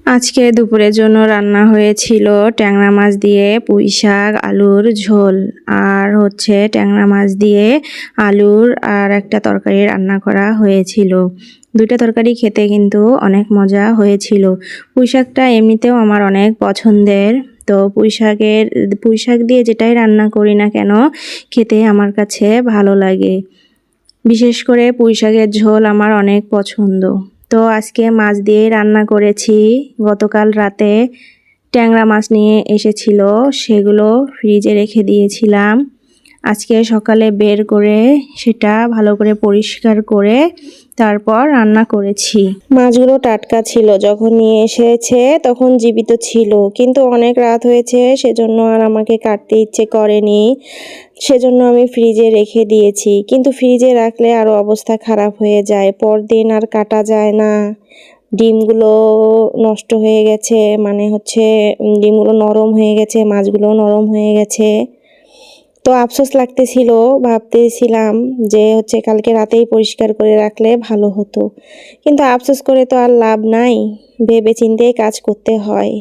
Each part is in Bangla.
আজকে দুপুরের জন্য রান্না হয়েছিল ট্যাংরা মাছ দিয়ে পুঁই শাক আলুর ঝোল, আর হচ্ছে ট্যাংরা মাছ দিয়ে আলুর আর একটা তরকারি রান্না করা হয়েছিল। দুইটা তরকারি খেতে কিন্তু অনেক মজা হয়েছিল। পুঁই শাকটা এমনিতেও আমার অনেক পছন্দের, তো পুঁই শাক দিয়ে যেটাই রান্না করি না কেন খেতে আমার কাছে ভালো লাগে। বিশেষ করে পুঁই শাকের ঝোল আমার অনেক পছন্দ। তো আজকে মাছ দিয়ে রান্না করেছি। গতকাল রাতে ট্যাংরা মাছ নিয়ে এসেছিল, সেগুলো ফ্রিজে রেখে দিয়েছিলাম। আজকে সকালে বের করে সেটা ভালো করে পরিষ্কার করে তারপর রান্না করেছি। মাছগুলো টাটকা ছিল, যখন নিয়ে এসেছে তখন জীবিত ছিল, কিন্তু অনেক রাত হয়েছে সেজন্য আর আমাকে কাটতে ইচ্ছে করেনি, সেজন্য আমি ফ্রিজে রেখে দিয়েছি। কিন্তু ফ্রিজে রাখলে আরও অবস্থা খারাপ হয়ে যায়, পরদিন আর কাটা যায় না। ডিমগুলো নষ্ট হয়ে গেছে, মানে হচ্ছে ডিমগুলো নরম হয়ে গেছে, মাছগুলো নরম হয়ে গেছে। তো আফসোস লাগতেছিল, ভাবতেছিলাম যে হচ্ছে কালকে রাতেই পরিষ্কার করে রাখলে ভালো হতো, কিন্তু আফসোস করে তো আর লাভ নাই, ভেবে চিন্তেই কাজ করতে হয়।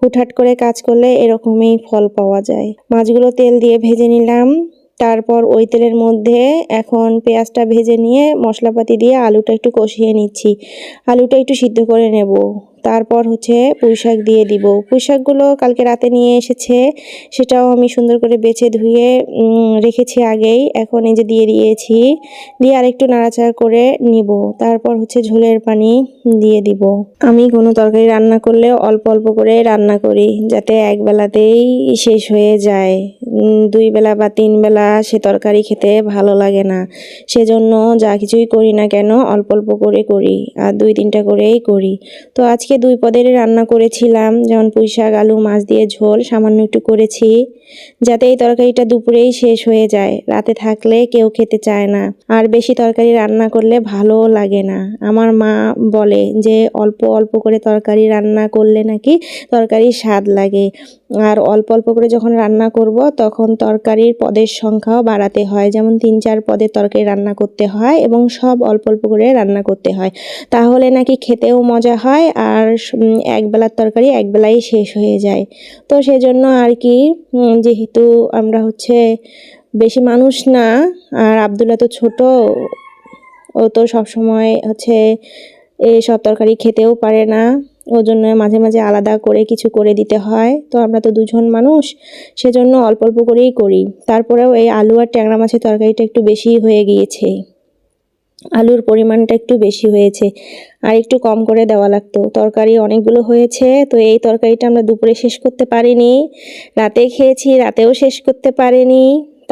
হুটহাট করে কাজ করলে এরকমই ফল পাওয়া যায়। মাছগুলো তেল দিয়ে ভেজে নিলাম, তারপর ওই তেলের মধ্যে এখন পেঁয়াজটা ভেজে নিয়ে মশলাপাতি দিয়ে আলুটা একটু কষিয়ে নিচ্ছি। আলুটা একটু সিদ্ধ করে নেব, তারপর হচ্ছে পুঁই শাক দিয়ে দিব। পুঁই শাকগুলো কালকে রাতে নিয়ে এসেছে, সেটাও আমি সুন্দর করে বেছে ধুয়ে রেখেছি আগেই। এখন এই যে দিয়ে দিয়েছি, দিয়ে আরেকটু নাড়াচাড়া করে নিব, তারপর হচ্ছে ঝোলের পানি দিয়ে দিব। আমি কোনো তরকারি রান্না করলে অল্প অল্প করে রান্না করি, যাতে এক বেলাতেই শেষ হয়ে যায়। 2 বেলা বা 3 বেলা সে তরকারি খেতে ভালো লাগে না, সেজন্য যা কিছুই করি না কেন অল্প অল্প করে করি, আর 2-3টা করেই করি। তো আজকে 2 পদেরই রান্না করেছিলাম, যেমন পুঁই শাক আলু মাছ দিয়ে ঝোল সামান্য একটু করেছি, যাতে এই তরকারিটা দুপুরেই শেষ হয়ে যায়। রাতে থাকলে কেউ খেতে চায় না, আর বেশি তরকারি রান্না করলে ভালো লাগে না। আমার মা বলে যে অল্প অল্প করে তরকারি রান্না করলে নাকি তরকারির স্বাদ লাগে, আর অল্প অল্প করে যখন রান্না করব তখন তরকারির পদের সংখ্যাও বাড়াতে হয়, যেমন 3-4 পদের তরকারি রান্না করতে হয় এবং সব অল্প অল্প করে রান্না করতে হয়, তাহলে নাকি খেতেও মজা হয়, আর এক বেলার তরকারি এক বেলাই শেষ হয়ে যায়। তো সেজন্য আর কি, যেহেতু আমরা হচ্ছে বেশি মানুষ না, আর আব্দুল্লাহ তো ছোট, ও তো সবসময় হচ্ছে সব তরকারি খেতেও পারে না, ওর জন্য মাঝে মাঝে আলাদা করে কিছু করে দিতে হয়। তো আমরা তো 2 জন মানুষ, সেজন্য অল্প অল্প করেই করি। তারপরেও এই আলু আর ট্যাংরা মাছের তরকারিটা একটু বেশি হয়ে গিয়েছে, আলুর পরিমাণটা একটু বেশি হয়েছে, আর একটু কম করে দেওয়া লাগতো। তরকারি অনেকগুলো হয়েছে, তো এই তরকারিটা আমরা দুপুরে শেষ করতে পারিনি, রাতে খেয়েছি, রাতেও শেষ করতে পারিনি।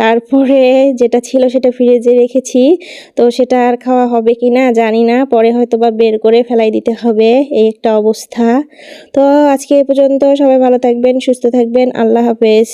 তারপরে যেটা ছিল সেটা ফ্রিজে রেখেছি, তো সেটা আর খাওয়া হবে কি না জানি না, পরে হয়তো বা বের করে ফেলাই দিতে হবে, এই একটা অবস্থা। তো আজকে এ পর্যন্ত, সবাই ভালো থাকবেন, সুস্থ থাকবেন, আল্লাহ হাফেজ।